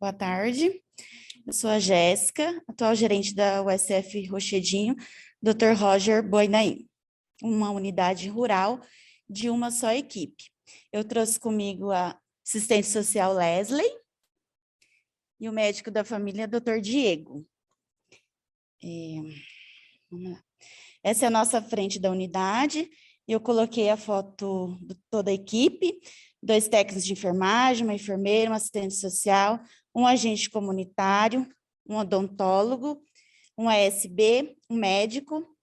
Boa tarde. Eu sou a Jéssica, atual gerente da USF Rochedinho, Dr. Roger Boinaim, uma unidade rural de uma só equipe. Eu trouxe comigo a assistente social Leslie e o médico da família, Dr. Diego. Vamos lá. Essa é a nossa frente da unidade. Eu coloquei a foto de toda a equipe, 2 técnicos de enfermagem, uma enfermeira, um assistente social, um agente comunitário, um odontólogo, um ASB, um médico,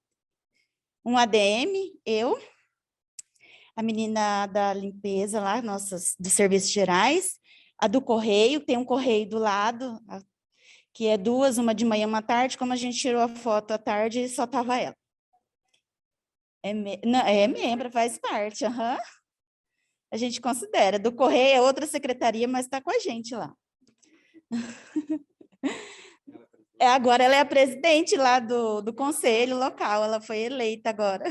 um ADM, eu, a menina da limpeza lá, nossas, dos serviços gerais, a do correio, tem um correio do lado, que é 2, uma de manhã, uma à tarde, como a gente tirou a foto à tarde, só estava ela. É membro, faz parte, aham. A gente considera. Do Correio é outra secretaria, mas está com a gente lá. Agora ela é a presidente lá do conselho local, ela foi eleita agora.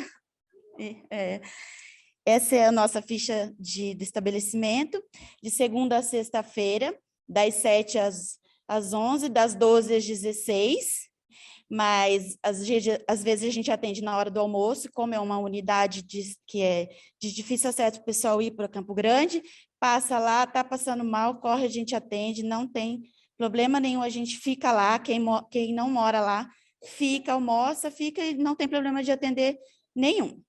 Essa é a nossa ficha do estabelecimento, de segunda a sexta-feira, das 7 às 11, das 12 às 16, mas às vezes a gente atende na hora do almoço, como é uma unidade que é de difícil acesso para o pessoal ir para Campo Grande, passa lá, está passando mal, corre, a gente atende, não tem problema nenhum, a gente fica lá, quem não mora lá, fica, almoça, fica e não tem problema de atender nenhum.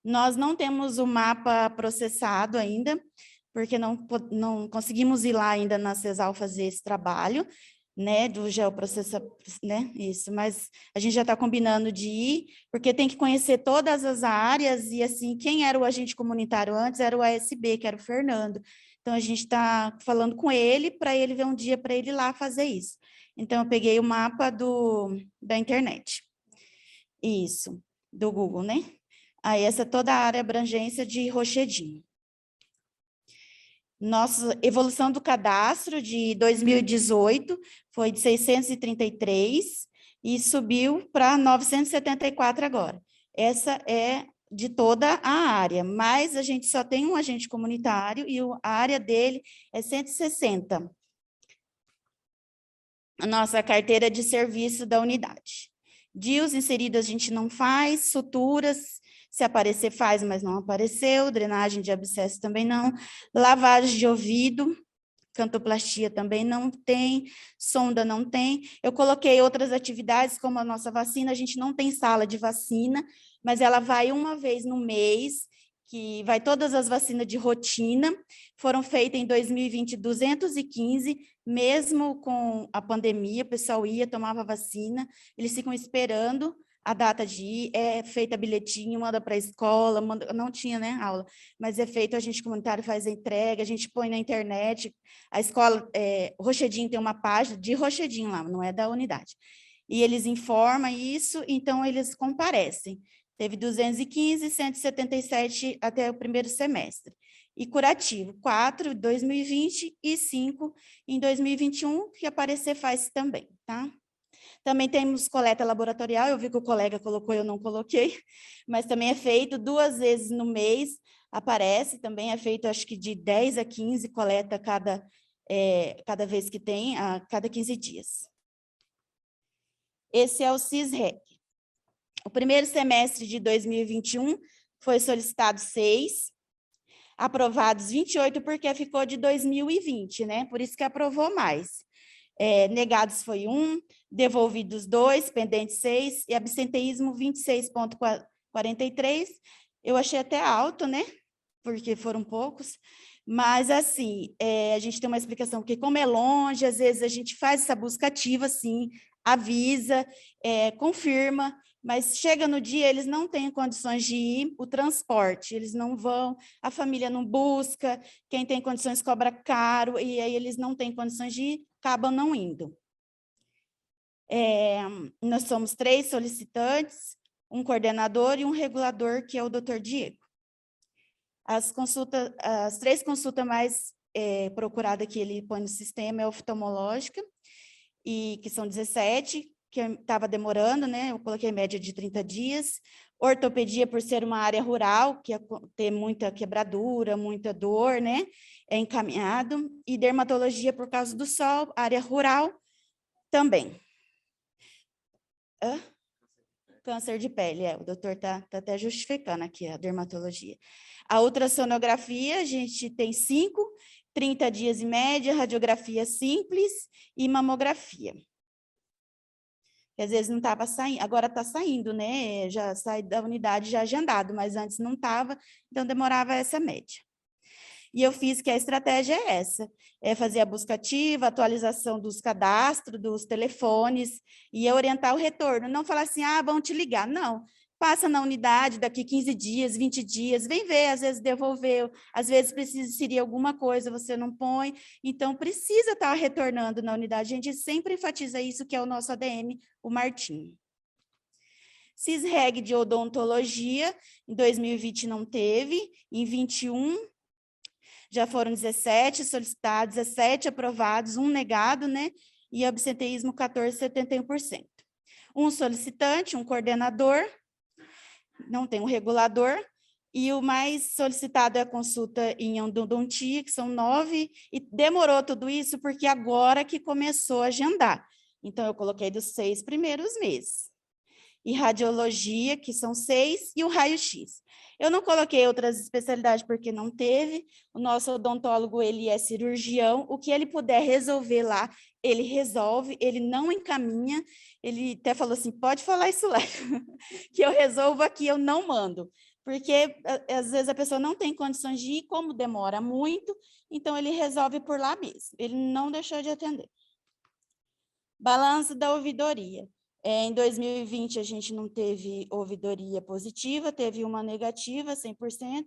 Nós não temos o mapa processado ainda, porque não conseguimos ir lá ainda na CESAL fazer esse trabalho, né, do geoprocessamento, né, isso, mas a gente já está combinando de ir, porque tem que conhecer todas as áreas, e assim, quem era o agente comunitário antes era o ASB, que era o Fernando, então a gente está falando com ele, para ele ver um dia para ele ir lá fazer isso. Então eu peguei o mapa da internet, isso, do Google, né? Aí essa é toda a área abrangência de Rochedinho. Nossa evolução do cadastro de 2018 foi de 633 e subiu para 974 agora. Essa é de toda a área, mas a gente só tem um agente comunitário e a área dele é 160. A nossa carteira de serviço da unidade. DIUs inseridos a gente não faz, suturas, se aparecer faz, mas não apareceu, drenagem de abscesso também não, lavagem de ouvido, cantoplastia também não tem, sonda não tem. Eu coloquei outras atividades, como a nossa vacina, a gente não tem sala de vacina, mas ela vai uma vez no mês, que vai todas as vacinas de rotina, foram feitas em 2020 215, mesmo com a pandemia, o pessoal ia, tomava vacina, eles ficam esperando a data de ir, é feita bilhetinho, manda para a escola, não tinha, né, aula, mas é feito, a gente comunitário faz a entrega, a gente põe na internet, a escola, Rochedinho tem uma página de Rochedinho lá, não é da unidade, e eles informam isso, então eles comparecem. Teve 215, 177 até o primeiro semestre. E curativo, 4 em 2020 e 5 em 2021, que aparecer faz também, tá? Também temos coleta laboratorial, eu vi que o colega colocou, eu não coloquei, mas também é feito 2 vezes no mês, aparece, também é feito acho que de 10 a 15 coleta cada vez que tem, a cada 15 dias. Esse é o CISREC. O primeiro semestre de 2021 foi solicitado 6, aprovados 28 porque ficou de 2020, né? Por isso que aprovou mais. Negados foi 1, devolvidos 2, pendentes 6 e absenteísmo 26,43. Eu achei até alto, né? Porque foram poucos. Mas, assim, a gente tem uma explicação, porque como é longe, às vezes a gente faz essa busca ativa, sim, avisa, confirma, mas chega no dia, eles não têm condições de ir, o transporte, eles não vão, a família não busca, quem tem condições cobra caro, e aí eles não têm condições de ir, acabam não indo. Nós somos 3 solicitantes, um coordenador e um regulador, que é o Dr. Diego. As 3 consultas mais procuradas que ele põe no sistema é oftalmológica, e que são 17, que estava demorando, né? Eu coloquei média de 30 dias. Ortopedia, por ser uma área rural, que ia ter muita quebradura, muita dor, né? É encaminhado. E dermatologia, por causa do sol, área rural, também. Hã? Câncer de pele, o doutor está até justificando aqui a dermatologia. A ultrassonografia, a gente tem 5, 30 dias em média, radiografia simples e mamografia. Que às vezes não estava saindo, agora está saindo, né? Já sai da unidade já agendado, mas antes não estava, então demorava essa média. E eu fiz que a estratégia é essa, é fazer a busca ativa, atualização dos cadastros, dos telefones, e orientar o retorno, não falar assim, vão te ligar, não. Passa na unidade daqui 15 dias, 20 dias, vem ver, às vezes devolveu, às vezes precisa inserir alguma coisa, você não põe, então precisa estar retornando na unidade, a gente sempre enfatiza isso, que é o nosso ADM, o Martim. CISREG de odontologia, em 2020 não teve, em 21 já foram 17 solicitados, 17 aprovados, 1 negado, né? E absenteísmo 14,71%. Um solicitante, um coordenador, não tem um regulador, e o mais solicitado é a consulta em endodontia, que são 9, e demorou tudo isso porque agora que começou a agendar. Então, eu coloquei dos 6 primeiros meses. E radiologia, que são 6, e o raio-x. Eu não coloquei outras especialidades porque não teve. O nosso odontólogo, ele é cirurgião. O que ele puder resolver lá, ele resolve, ele não encaminha. Ele até falou assim, pode falar isso lá, que eu resolvo aqui, eu não mando. Porque, às vezes, a pessoa não tem condições de ir, como demora muito, então ele resolve por lá mesmo. Ele não deixou de atender. Balanço da ouvidoria. Em 2020, a gente não teve ouvidoria positiva, teve uma negativa, 100%.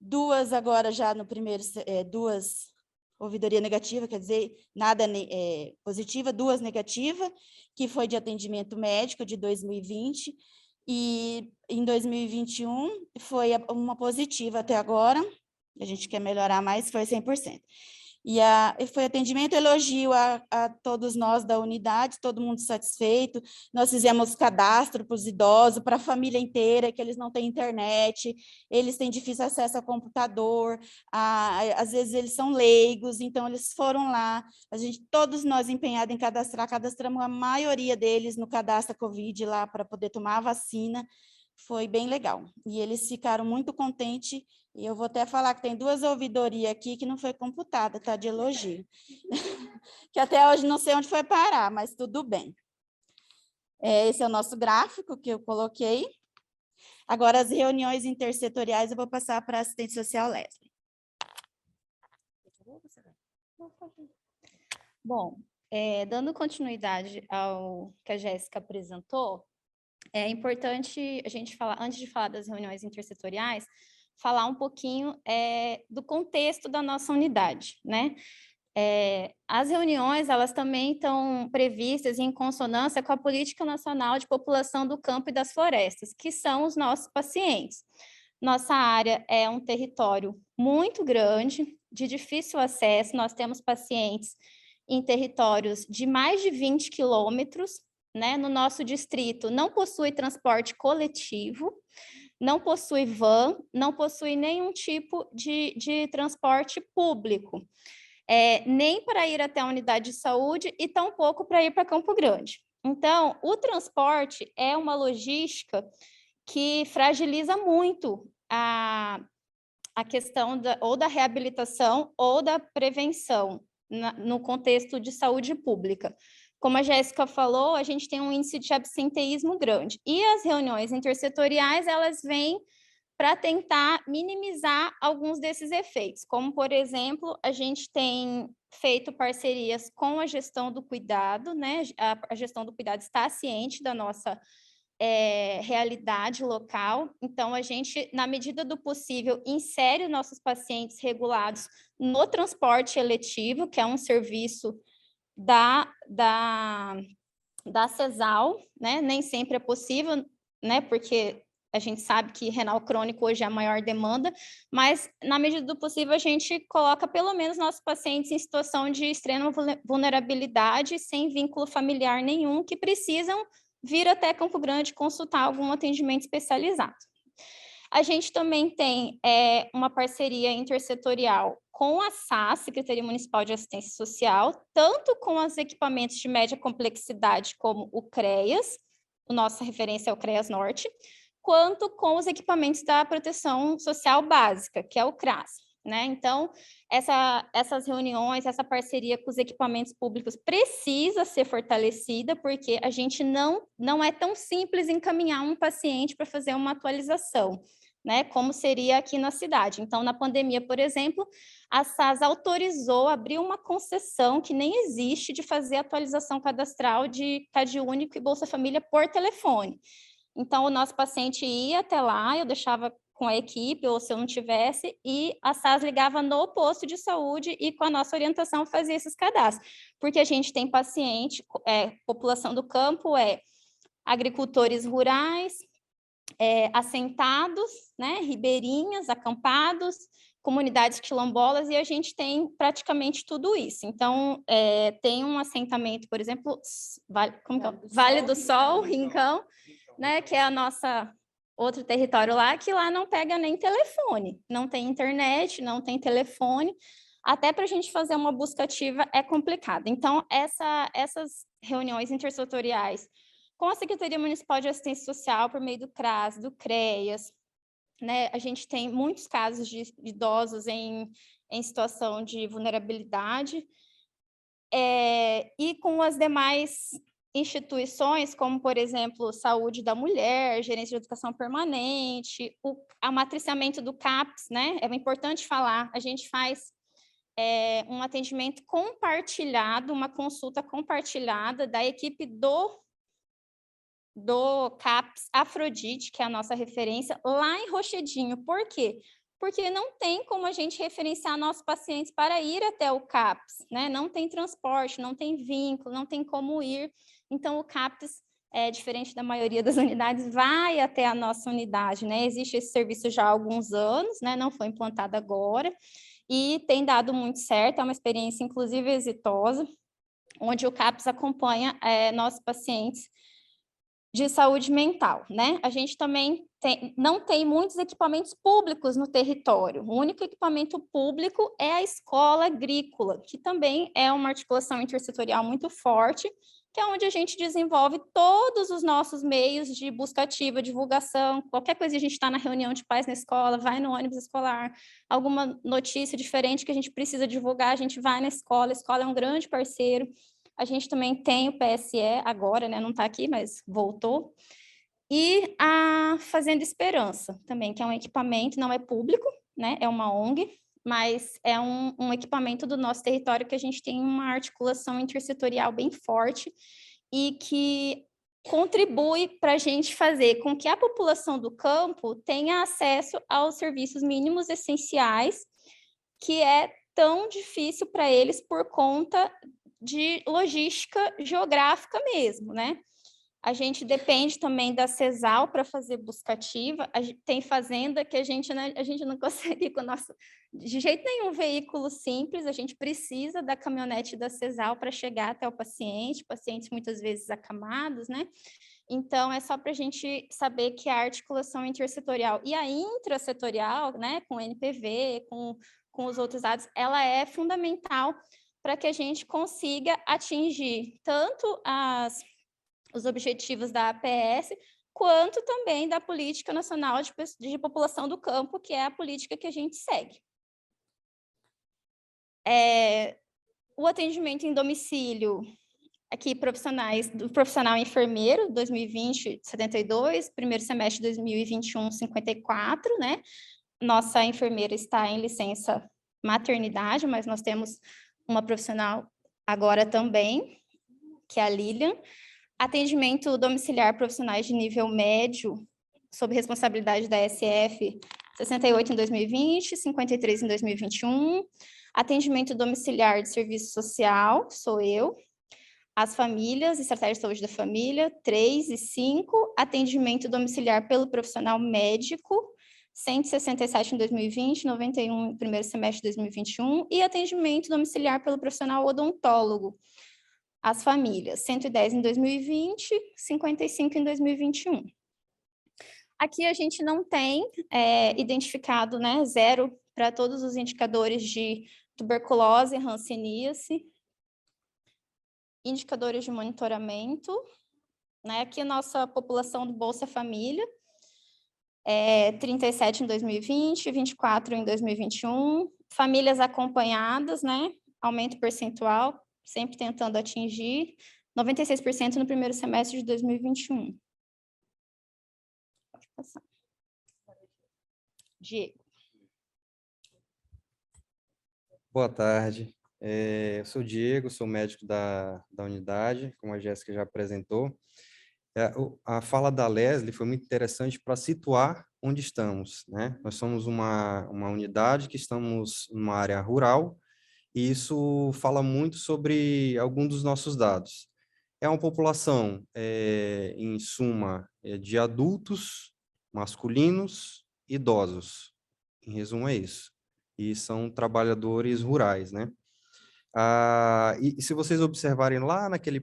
2 agora já no primeiro, 2 ouvidoria negativa, quer dizer, nada positiva, 2 negativa, que foi de atendimento médico de 2020. E em 2021 foi uma positiva até agora, a gente quer melhorar mais, foi 100%. E foi atendimento, elogio a todos nós da unidade, todo mundo satisfeito. Nós fizemos cadastro para os idosos, para a família inteira, que eles não têm internet, eles têm difícil acesso ao computador, às vezes eles são leigos, então eles foram lá, todos nós empenhados em cadastrar, cadastramos a maioria deles no cadastro Covid lá para poder tomar a vacina. Foi bem legal. E eles ficaram muito contentes. E eu vou até falar que tem 2 ouvidorias aqui que não foi computada, tá? De elogio. Que até hoje não sei onde foi parar, mas tudo bem. Esse é o nosso gráfico que eu coloquei. Agora, as reuniões intersetoriais, eu vou passar para a assistente social Leslie. Bom, dando continuidade ao que a Jéssica apresentou, é importante a gente falar, antes de falar das reuniões intersetoriais, falar um pouquinho do contexto da nossa unidade, né? As reuniões, elas também estão previstas em consonância com a Política Nacional de População do Campo e das Florestas, que são os nossos pacientes. Nossa área é um território muito grande, de difícil acesso, nós temos pacientes em territórios de mais de 20 quilômetros, né? No nosso distrito não possui transporte coletivo, não possui van, não possui nenhum tipo de transporte público, nem para ir até a unidade de saúde e tampouco para ir para Campo Grande. Então, o transporte é uma logística que fragiliza muito a questão ou da reabilitação ou da prevenção no contexto de saúde pública. Como a Jéssica falou, a gente tem um índice de absenteísmo grande. E as reuniões intersetoriais, elas vêm para tentar minimizar alguns desses efeitos, como, por exemplo, a gente tem feito parcerias com a gestão do cuidado, né? A gestão do cuidado está ciente da nossa realidade local, então a gente, na medida do possível, insere nossos pacientes regulados no transporte eletivo, que é um serviço da CESAL, né? Nem sempre é possível, né? Porque a gente sabe que renal crônico hoje é a maior demanda, mas na medida do possível a gente coloca pelo menos nossos pacientes em situação de extrema vulnerabilidade, sem vínculo familiar nenhum, que precisam vir até Campo Grande consultar algum atendimento especializado. A gente também tem uma parceria intersetorial com a SAS, Secretaria Municipal de Assistência Social, tanto com os equipamentos de média complexidade, como o CREAS, a nossa referência é o CREAS Norte, quanto com os equipamentos da proteção social básica, que é o CRAS. Né? Então, essas reuniões, essa parceria com os equipamentos públicos precisa ser fortalecida, porque a gente não é tão simples encaminhar um paciente para fazer uma atualização, né? Como seria aqui na cidade. Então, na pandemia, por exemplo, a SAS autorizou, abriu uma concessão que nem existe de fazer atualização cadastral de CadÚnico e Bolsa Família por telefone. Então, o nosso paciente ia até lá, eu deixava com a equipe, ou se eu não tivesse, e a SAS ligava no posto de saúde e com a nossa orientação fazia esses cadastros. Porque a gente tem paciente, população do campo, agricultores rurais, assentados, né, ribeirinhas, acampados, comunidades quilombolas, e a gente tem praticamente tudo isso. Então, tem um assentamento, por exemplo, Vale do Sol, Rincão, né, que é a nossa outro território lá, que lá não pega nem telefone, não tem internet, não tem telefone, até para a gente fazer uma busca ativa é complicado. Então, essas reuniões intersetoriais com a Secretaria Municipal de Assistência Social, por meio do CRAS, do CREAS, né, a gente tem muitos casos de idosos em situação de vulnerabilidade, e com as demais instituições, como, por exemplo, Saúde da Mulher, Gerência de Educação Permanente, o matriciamento do CAPS, né? É importante falar, a gente faz um atendimento compartilhado, uma consulta compartilhada da equipe do CAPS Afrodite, que é a nossa referência, lá em Rochedinho. Por quê? Porque não tem como a gente referenciar nossos pacientes para ir até o CAPS, né? Não tem transporte, não tem vínculo, não tem como ir. Então, o CAPS, diferente da maioria das unidades, vai até a nossa unidade, né? Existe esse serviço já há alguns anos, né? Não foi implantado agora, e tem dado muito certo, é uma experiência, inclusive, exitosa, onde o CAPS acompanha nossos pacientes de saúde mental, né? A gente também não tem muitos equipamentos públicos no território. O único equipamento público é a escola agrícola, que também é uma articulação intersetorial muito forte, que é onde a gente desenvolve todos os nossos meios de busca ativa, divulgação, qualquer coisa, a gente está na reunião de pais na escola, vai no ônibus escolar, alguma notícia diferente que a gente precisa divulgar, a gente vai na escola, a escola é um grande parceiro. A gente também tem o PSE agora, né? Não está aqui, mas voltou. E a Fazenda Esperança também, que é um equipamento, não é público, né? É uma ONG, mas é um equipamento do nosso território que a gente tem uma articulação intersetorial bem forte e que contribui para a gente fazer com que a população do campo tenha acesso aos serviços mínimos essenciais, que é tão difícil para eles por conta de logística geográfica mesmo, né? A gente depende também da CESAL para fazer busca ativa. Tem fazenda que a gente não consegue com o nosso, de jeito nenhum, veículo simples, a gente precisa da caminhonete da CESAL para chegar até o paciente, pacientes muitas vezes acamados, né? Então, é só para a gente saber que a articulação intersetorial e a intrasetorial, né, com o NPV, com os outros dados, ela é fundamental para que a gente consiga atingir tanto os objetivos da APS, quanto também da Política Nacional de População do Campo, que é a política que a gente segue. O atendimento em domicílio, aqui do profissional enfermeiro, 2020, 72, primeiro semestre de 2021, 54, né? Nossa enfermeira está em licença maternidade, mas nós temos uma profissional agora também, que é a Lilian. Atendimento domiciliar profissionais de nível médio, sob responsabilidade da SF, 68 em 2020, 53 em 2021. Atendimento domiciliar de serviço social, sou eu. As famílias, estratégia de saúde da família, 3 e 5. Atendimento domiciliar pelo profissional médico, 167 em 2020, 91 no primeiro semestre de 2021, e atendimento domiciliar pelo profissional odontólogo, As famílias, 110 em 2020, 55 em 2021. Aqui a gente não tem identificado, né, zero para todos os indicadores de tuberculose, hanseníase, indicadores de monitoramento, né? Aqui a nossa população do Bolsa Família, 37 em 2020, 24 em 2021, famílias acompanhadas, né? Aumento percentual, sempre tentando atingir, 96% no primeiro semestre de 2021. Pode passar. Diego. Boa tarde. Eu sou o Diego, sou médico da unidade, como a Jéssica já apresentou. A fala da Leslie foi muito interessante para situar onde estamos, né? Nós somos uma unidade que estamos numa área rural, e isso fala muito sobre alguns dos nossos dados. É uma população, em suma, de adultos, masculinos, idosos. Em resumo, é isso. E são trabalhadores rurais, né? E se vocês observarem lá naqueles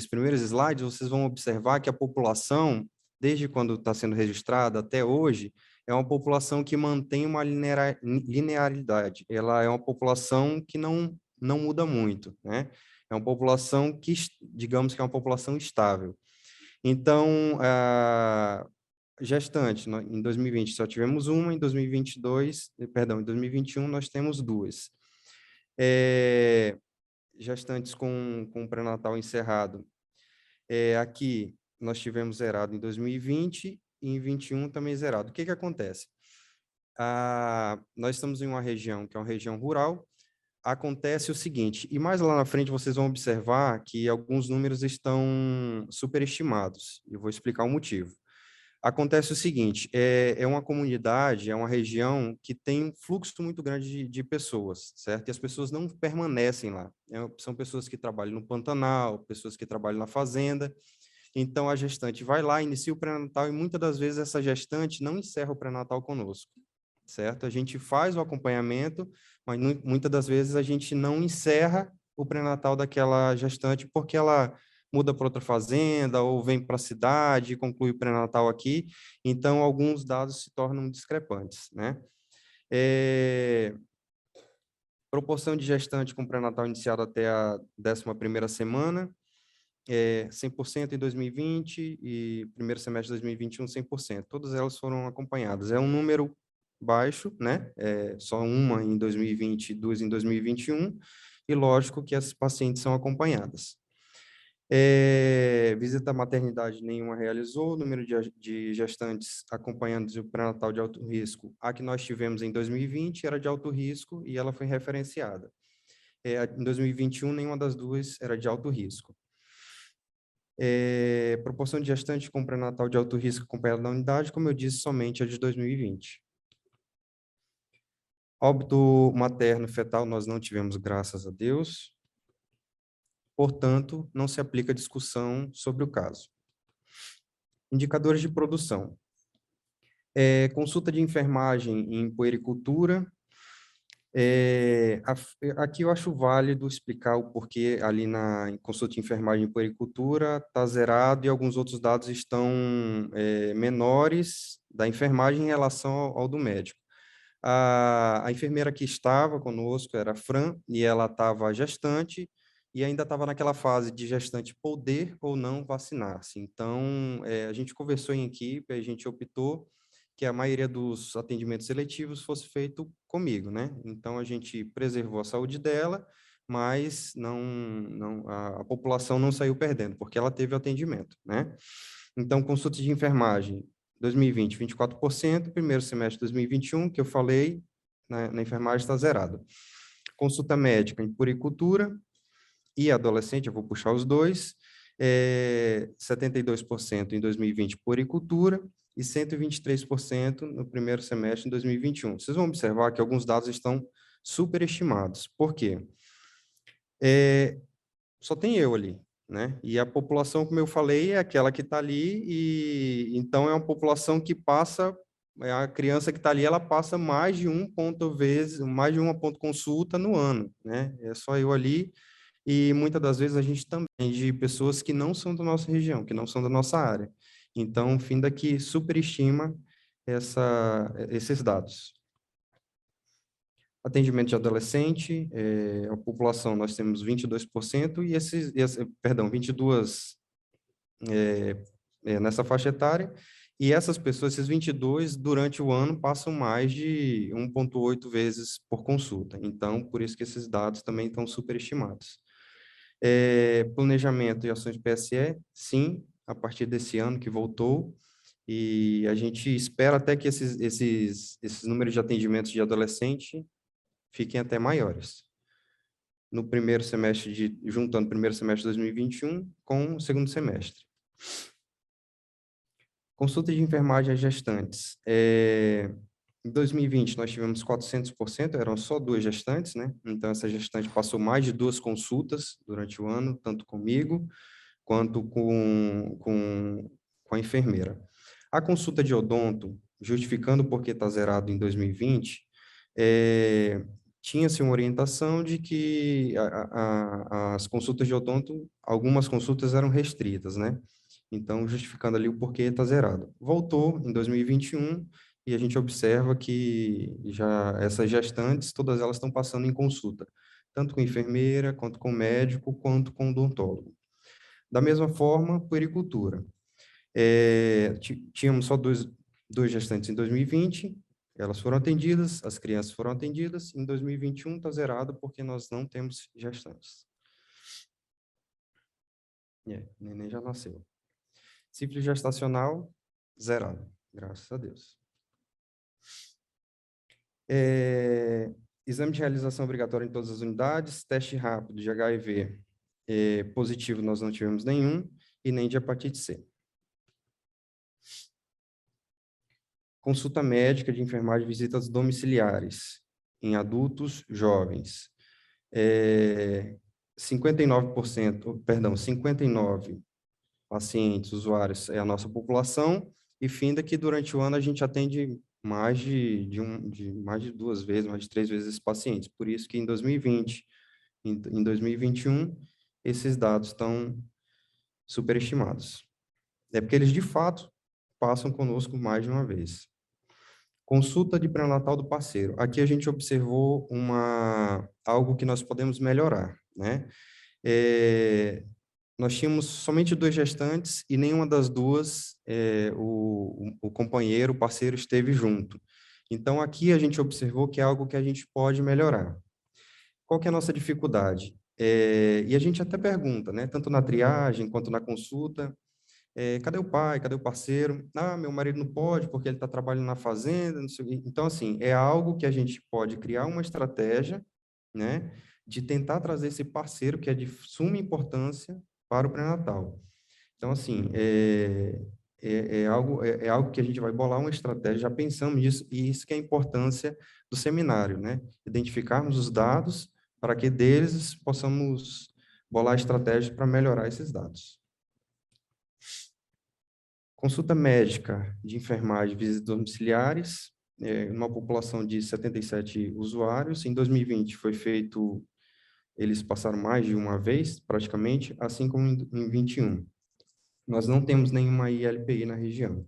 primeiros slides, vocês vão observar que a população, desde quando está sendo registrada até hoje, é uma população que mantém uma linearidade. Ela é uma população que não muda muito, né? É uma população que, digamos que é uma população estável. Então, gestante, em 2020 só tivemos uma, em 2021 nós temos duas. Gestantes com pré-natal encerrado. Aqui nós tivemos zerado em 2020 e em 21 também zerado. O que acontece? Nós estamos em uma região que é uma região rural. Acontece o seguinte, e mais lá na frente vocês vão observar que alguns números estão superestimados. Eu vou explicar o motivo. Acontece o seguinte, é uma comunidade, é uma região que tem um fluxo muito grande de pessoas, certo? E as pessoas não permanecem lá. São pessoas que trabalham no Pantanal, pessoas que trabalham na fazenda. Então, a gestante vai lá, inicia o pré-natal e muitas das vezes essa gestante não encerra o pré-natal conosco, certo? A gente faz o acompanhamento, mas muitas das vezes a gente não encerra o pré-natal daquela gestante porque ela muda para outra fazenda ou vem para a cidade e conclui o pré-natal aqui. Então, alguns dados se tornam discrepantes, né? Proporção de gestante com pré-natal iniciado até a 11ª semana, 100% em 2020 e primeiro semestre de 2021, 100%. Todas elas foram acompanhadas. É um número baixo, né? Só uma em 2020 e duas em 2021, e lógico que as pacientes são acompanhadas. Visita à maternidade nenhuma realizou, número de gestantes acompanhando o pré-natal de alto risco, a que nós tivemos em 2020 era de alto risco e ela foi referenciada. Em 2021, nenhuma das duas era de alto risco. Proporção de gestantes com pré-natal de alto risco acompanhada na unidade, como eu disse, somente a de 2020. Óbito materno fetal nós não tivemos, graças a Deus. Portanto, não se aplica discussão sobre o caso. Indicadores de produção. Consulta de enfermagem em puericultura. Aqui eu acho válido explicar o porquê ali em consulta de enfermagem em puericultura está zerado e alguns outros dados estão menores da enfermagem em relação ao do médico. A enfermeira que estava conosco era a Fran, e ela estava gestante, e ainda estava naquela fase de gestante poder ou não vacinar-se. Então, a gente conversou em equipe, a gente optou que a maioria dos atendimentos seletivos fosse feito comigo, né? Então, a gente preservou a saúde dela, mas a população não saiu perdendo, porque ela teve atendimento, né? Então, consulta de enfermagem, 2020, 24%, primeiro semestre de 2021, que eu falei, na enfermagem está zerado. Consulta médica em puericultura e adolescente, eu vou puxar os dois, 72% em 2020 puericultura e 123% no primeiro semestre de 2021. Vocês vão observar que alguns dados estão superestimados. Por quê? Só tem eu ali, né? E a população, como eu falei, é aquela que está ali, e então é uma população que passa, a criança que está ali, ela passa mais de uma ponto consulta no ano, né? É só eu ali, e muitas das vezes a gente também de pessoas que não são da nossa região, que não são da nossa área. Então, o Finda que superestima esses dados. Atendimento de adolescente, a população, nós temos 22%, e 22 nessa faixa etária, e essas pessoas, esses 22, durante o ano, passam mais de 1,8 vezes por consulta. Então, por isso que esses dados também estão superestimados. Planejamento e ações PSE, sim, a partir desse ano que voltou, e a gente espera até que esses números de atendimentos de adolescente fiquem até maiores. No primeiro semestre, juntando o primeiro semestre de 2021 com o segundo semestre. Consulta de enfermagem a gestantes. Em 2020, nós tivemos 400%, eram só 2 gestantes, né? Então, essa gestante passou mais de 2 consultas durante o ano, tanto comigo quanto com a enfermeira. A consulta de odonto, justificando por que está zerado em 2020, tinha-se uma orientação de que as consultas de odonto, algumas consultas eram restritas, né? Então, justificando ali o porquê está zerado. Voltou em 2021 e a gente observa que já essas gestantes, todas elas estão passando em consulta, tanto com enfermeira, quanto com médico, quanto com odontólogo. Da mesma forma, puericultura. Tínhamos só dois gestantes em 2020, elas foram atendidas, as crianças foram atendidas, em 2021 está zerado porque nós não temos gestantes. O neném já nasceu. Sífilis gestacional, zerado, graças a Deus. Exame de realização obrigatória em todas as unidades, teste rápido de HIV positivo nós não tivemos nenhum, e nem de hepatite C. Consulta médica de enfermagem, visitas domiciliares em adultos jovens. 59 pacientes, usuários, é a nossa população, e finda que durante o ano a gente atende mais de 2 vezes, mais de 3 vezes esses pacientes. Por isso que em 2020, em 2021, esses dados estão superestimados. É porque eles, de fato, passam conosco mais de uma vez. Consulta de pré-natal do parceiro. Aqui a gente observou algo que nós podemos melhorar, né? Nós tínhamos somente 2 gestantes e nenhuma das duas, o companheiro, o parceiro, esteve junto. Então, aqui a gente observou que é algo que a gente pode melhorar. Qual que é a nossa dificuldade? E a gente até pergunta, né, tanto na triagem quanto na consulta, cadê o pai, cadê o parceiro? Ah, meu marido não pode porque ele está trabalhando na fazenda, não sei. Então, assim, é algo que a gente pode criar uma estratégia, né, de tentar trazer esse parceiro que é de suma importância para o pré-natal. Então, assim, é algo que a gente vai bolar uma estratégia, já pensamos nisso, e isso que é a importância do seminário, né? Identificarmos os dados para que deles possamos bolar estratégias para melhorar esses dados. Consulta médica de enfermagem, visitas domiciliares, numa população de 77 usuários. Em 2020 foi feito, eles passaram mais de uma vez, praticamente, assim como em 21. Nós não temos nenhuma ILPI na região.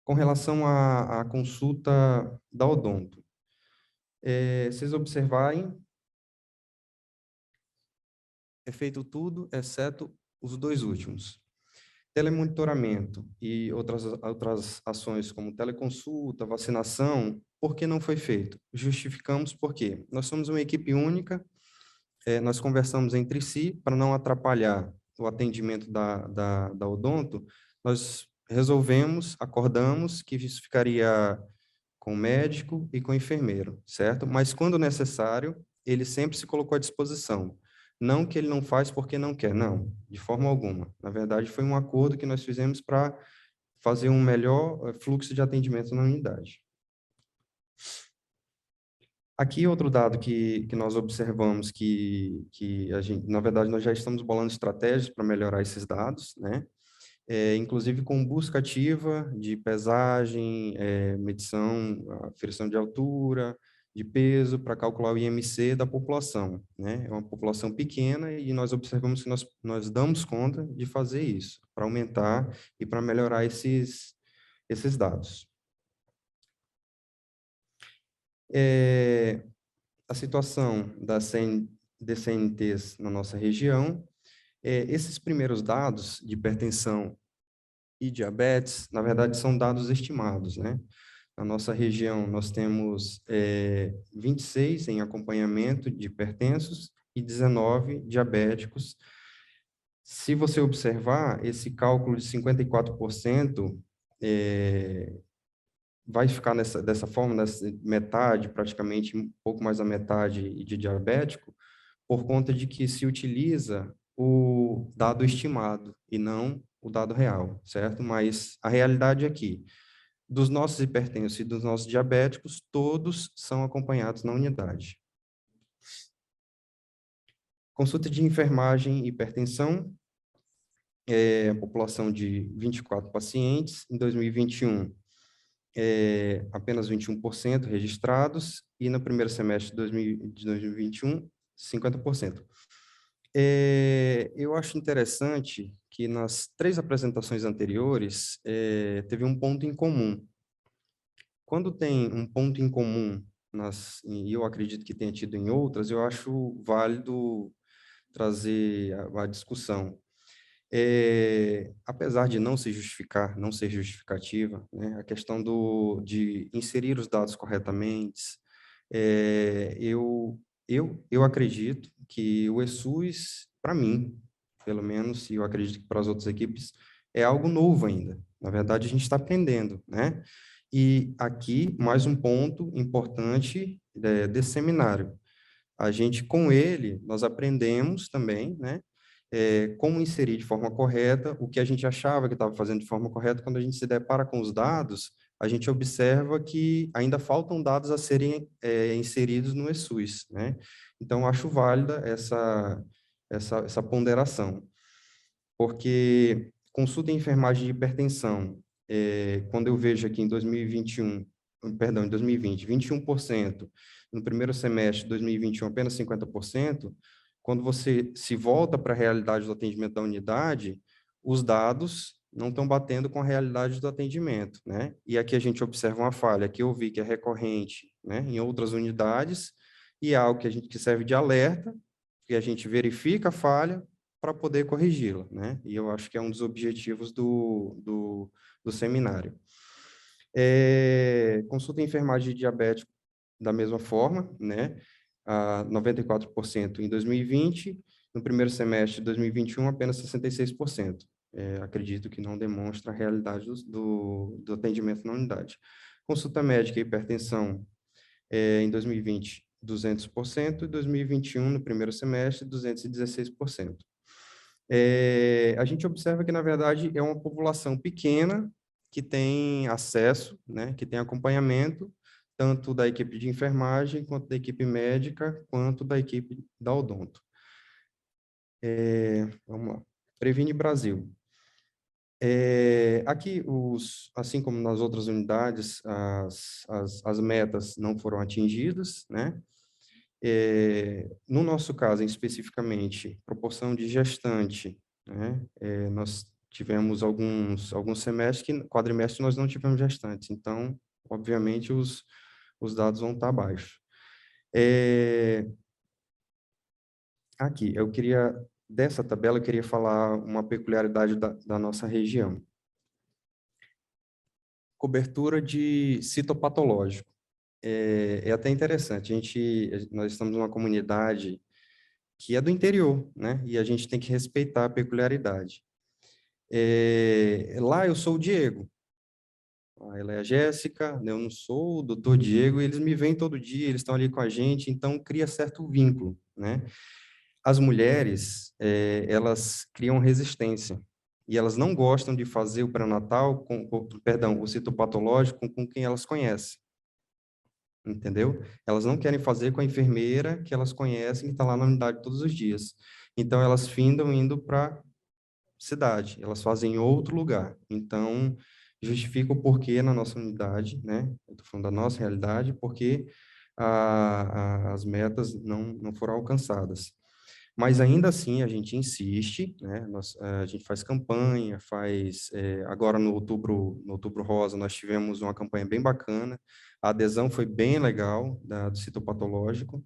Com relação à consulta da odonto, vocês observarem, é feito tudo, exceto os 2 últimos. Telemonitoramento e outras ações como teleconsulta, vacinação, por que não foi feito? Justificamos por quê? Nós somos uma equipe única, nós conversamos entre si para não atrapalhar o atendimento da odonto, nós acordamos que isso ficaria com o médico e com o enfermeiro, certo? Mas quando necessário, ele sempre se colocou à disposição. Não que ele não faz porque não quer, não, de forma alguma. Na verdade, foi um acordo que nós fizemos para fazer um melhor fluxo de atendimento na unidade. Aqui outro dado que nós observamos que a gente, na verdade, nós já estamos bolando estratégias para melhorar esses dados, né? Inclusive com busca ativa de pesagem, medição, aferição de altura, de peso para calcular o IMC da população, né? É uma população pequena e nós observamos que nós damos conta de fazer isso, para aumentar e para melhorar esses dados. A situação das DCNTs na nossa região, esses primeiros dados de hipertensão e diabetes, na verdade, são dados estimados, né? Na nossa região, nós temos 26 em acompanhamento de hipertensos e 19 diabéticos. Se você observar, esse cálculo de 54% vai ficar dessa forma, nessa metade, praticamente um pouco mais da metade de diabético, por conta de que se utiliza o dado estimado e não o dado real, certo? Mas a realidade é que dos nossos hipertensos e dos nossos diabéticos, todos são acompanhados na unidade. Consulta de enfermagem e hipertensão, a população de 24 pacientes, em 2021, apenas 21% registrados, e no primeiro semestre de 2021, 50%. Eu acho interessante que nas 3 apresentações anteriores, teve um ponto em comum. Quando tem um ponto em comum, e eu acredito que tenha tido em outras, eu acho válido trazer a discussão. Apesar de não se justificar, não ser justificativa, né, a questão de inserir os dados corretamente, eu acredito que o ESUS, para mim, pelo menos, e eu acredito que para as outras equipes, é algo novo ainda. Na verdade, a gente está aprendendo, né? E aqui, mais um ponto importante desse seminário. A gente, com ele, nós aprendemos também, né? Como inserir de forma correta o que a gente achava que estava fazendo de forma correta. Quando a gente se depara com os dados, a gente observa que ainda faltam dados a serem inseridos no ESUS, né? Então, acho válida essa ponderação, porque consulta em enfermagem de hipertensão, quando eu vejo aqui em 2021, perdão, em 2020, 21%, no primeiro semestre de 2021, apenas 50%, quando você se volta para a realidade do atendimento da unidade, os dados não estão batendo com a realidade do atendimento, né? E aqui a gente observa uma falha que eu vi que é recorrente, né, em outras unidades, e é algo que serve de alerta, que a gente verifica a falha para poder corrigi-la, né? E eu acho que é um dos objetivos do seminário. Consulta em enfermagem de diabético da mesma forma, né? 94% em 2020, no primeiro semestre de 2021, apenas 66%. Acredito que não demonstra a realidade do atendimento na unidade. Consulta médica e hipertensão em 2020, 200%, e 2021, no primeiro semestre, 216%. A gente observa que, na verdade, é uma população pequena que tem acesso, né, que tem acompanhamento, tanto da equipe de enfermagem, quanto da equipe médica, quanto da equipe da odonto. Vamos lá. Previne Brasil. Aqui, assim como nas outras unidades, as metas não foram atingidas, né? No nosso caso, especificamente, proporção de gestante, né? Nós tivemos alguns semestres, quadrimestre, nós não tivemos gestantes, então, obviamente, os dados vão estar abaixo. Aqui, dessa tabela, eu queria falar uma peculiaridade da nossa região. Cobertura de citopatológico. É até interessante, nós estamos numa comunidade que é do interior, né? E a gente tem que respeitar a peculiaridade. Lá eu sou o Diego, ela é a Jéssica, eu não sou o doutor Diego, eles me veem todo dia, eles estão ali com a gente, então cria certo vínculo, né? As mulheres, elas criam resistência, e elas não gostam de fazer o pré-natal, o citopatológico com quem elas conhecem. Entendeu? Elas não querem fazer com a enfermeira que elas conhecem, que está lá na unidade todos os dias. Então, elas findam indo para cidade, elas fazem em outro lugar. Então, justifica o porquê na nossa unidade, né? Eu estou falando da nossa realidade, porque as metas não foram alcançadas. Mas ainda assim a gente insiste, né? A gente faz campanha, agora no outubro rosa nós tivemos uma campanha bem bacana, a adesão foi bem legal do citopatológico.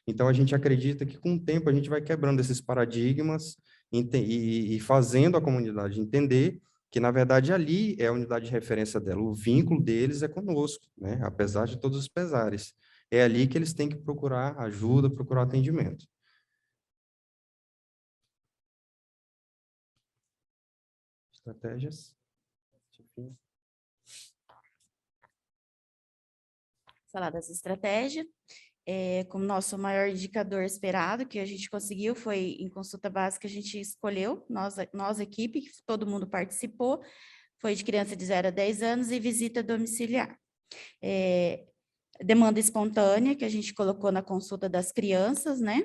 Então a gente acredita que com o tempo a gente vai quebrando esses paradigmas e fazendo a comunidade entender que na verdade ali é a unidade de referência dela, o vínculo deles é conosco, né? Apesar de todos os pesares. É ali que eles têm que procurar ajuda, procurar atendimento. Estratégias. Falar das estratégias. Como nosso maior indicador esperado, que a gente conseguiu, foi em consulta básica, a gente escolheu, nós equipe, que todo mundo participou, foi de criança de 0 a 10 anos e visita domiciliar. Demanda espontânea, que a gente colocou na consulta das crianças, né,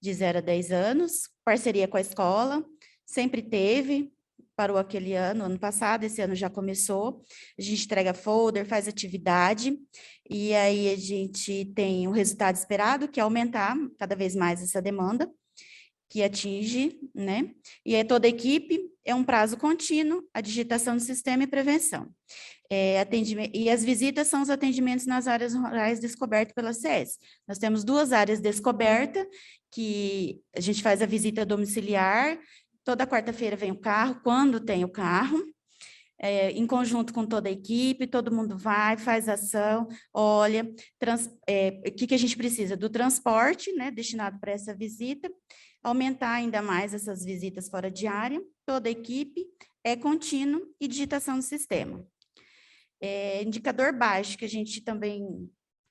de 0 a 10 anos, parceria com a escola, sempre teve, parou aquele ano passado, esse ano já começou, a gente entrega folder, faz atividade, e aí a gente tem o resultado esperado, que é aumentar cada vez mais essa demanda, que atinge, né, e toda a equipe, é um prazo contínuo, a digitação do sistema e prevenção. E as visitas são os atendimentos nas áreas rurais descobertas pela CS. Nós temos 2 áreas descobertas, que a gente faz a visita domiciliar, toda quarta-feira vem o carro, quando tem o carro, em conjunto com toda a equipe, todo mundo vai, faz ação, olha, o que a gente precisa? Do transporte, né, destinado para essa visita, aumentar ainda mais essas visitas fora de área, toda a equipe, é contínuo e digitação do sistema. Indicador baixo, que a gente também,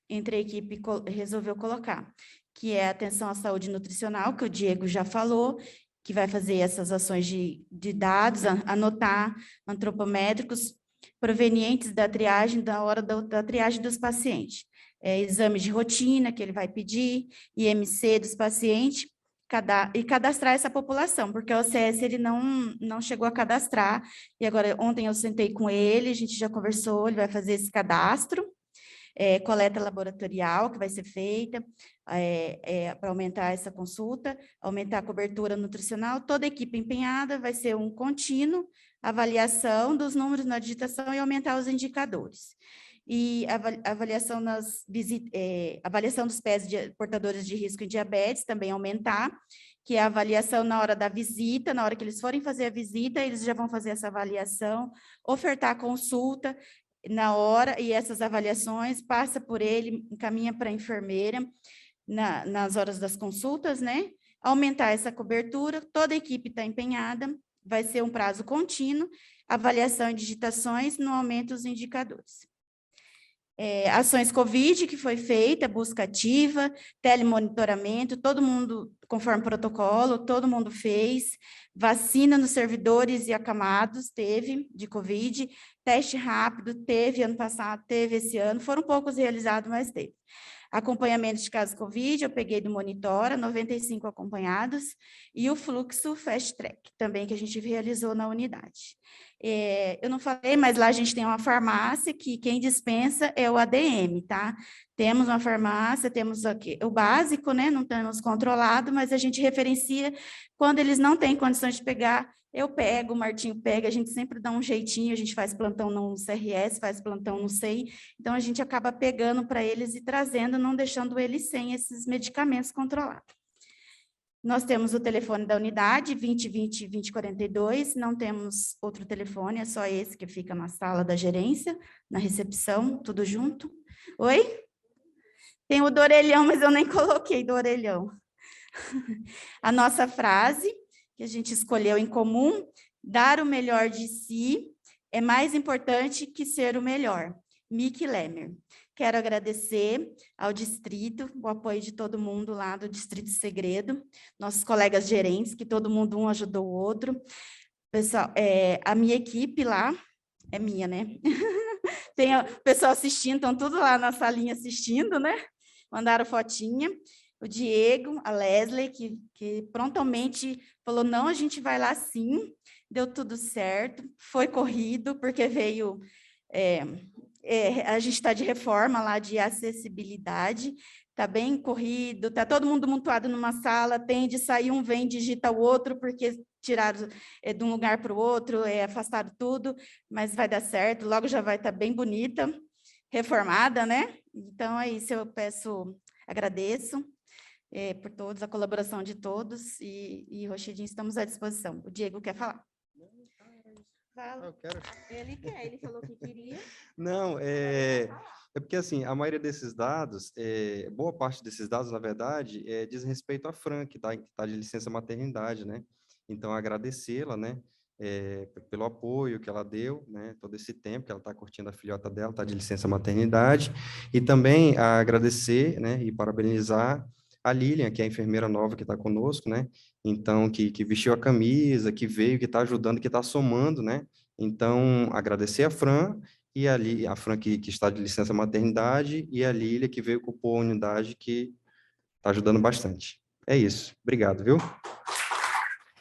entre a equipe, resolveu colocar, que é a atenção à saúde nutricional, que o Diego já falou, que vai fazer essas ações de dados, anotar antropométricos provenientes da triagem, da hora da triagem dos pacientes. Exame de rotina que ele vai pedir, IMC dos pacientes, e cadastrar essa população, porque o OCS ele não chegou a cadastrar, e agora ontem eu sentei com ele, a gente já conversou, ele vai fazer esse cadastro, coleta laboratorial que vai ser feita para aumentar essa consulta, aumentar a cobertura nutricional, toda a equipe empenhada, vai ser um contínuo, avaliação dos números na digitação e aumentar os indicadores. E avaliação avaliação dos pés de portadores de risco em diabetes também aumentar, que é a avaliação na hora da visita, na hora que eles forem fazer a visita, eles já vão fazer essa avaliação, ofertar consulta na hora, e essas avaliações passa por ele, encaminha para a enfermeira nas horas das consultas, né? Aumentar essa cobertura, toda a equipe está empenhada, vai ser um prazo contínuo, avaliação e digitações, no aumento dos indicadores. Ações COVID que foi feita, busca ativa, telemonitoramento, todo mundo, conforme protocolo, todo mundo fez, vacina nos servidores e acamados, teve, de COVID, teste rápido, teve ano passado, teve esse ano, foram poucos realizados, mas teve. Acompanhamento de casos COVID, eu peguei do Monitora, 95 acompanhados, e o fluxo Fast Track, também que a gente realizou na unidade. Eu não falei, mas lá a gente tem uma farmácia que quem dispensa é o ADM, tá? Temos uma farmácia, temos aqui o básico, né? Não temos controlado, mas a gente referencia quando eles não têm condições de pegar. Eu pego, o Martinho pega, a gente sempre dá um jeitinho, a gente faz plantão no CRS, faz plantão no SEI, então a gente acaba pegando para eles e trazendo, não deixando eles sem esses medicamentos controlados. Nós temos o telefone da unidade, 2020-2042, não temos outro telefone, é só esse que fica na sala da gerência, na recepção, tudo junto. Oi? Tem o do orelhão, mas eu nem coloquei do orelhão. A nossa frase, que a gente escolheu em comum, dar o melhor de si é mais importante que ser o melhor. Mick Lemer. Quero agradecer ao distrito, o apoio de todo mundo lá do Distrito Segredo, nossos colegas gerentes, que todo mundo um ajudou o outro. Pessoal, a minha equipe lá, é minha, né? Tem o pessoal assistindo, estão tudo lá na salinha assistindo, né? Mandaram fotinha. O Diego, a Leslie, que prontamente falou, não, a gente vai lá sim, deu tudo certo, foi corrido, porque veio A gente está de reforma lá de acessibilidade, está bem corrido, está todo mundo amontoado numa sala, tem de sair um, vem, digita o outro, porque tiraram de um lugar para o outro, afastado tudo, mas vai dar certo, logo já vai estar bem bonita, reformada, né? Então, é isso, eu agradeço por todos, a colaboração de todos, e Rochidinho, estamos à disposição. O Diego quer falar? Fala. Eu quero. Ele falou que queria. Não, é porque, assim, a maioria desses dados, boa parte desses dados, na verdade, diz respeito à Fran, que tá de licença maternidade, né? Então, agradecê-la, né, pelo apoio que ela deu, né, todo esse tempo que ela está curtindo a filhota dela, está de licença maternidade, e também agradecer, né, e parabenizar a Lilian, que é a enfermeira nova que está conosco, né? Então, que vestiu a camisa, que veio, que está ajudando, que está somando, né? Então, agradecer a Fran, e a Fran que está de licença maternidade, e a Lília, que veio ocupou a unidade, que está ajudando bastante. É isso. Obrigado, viu?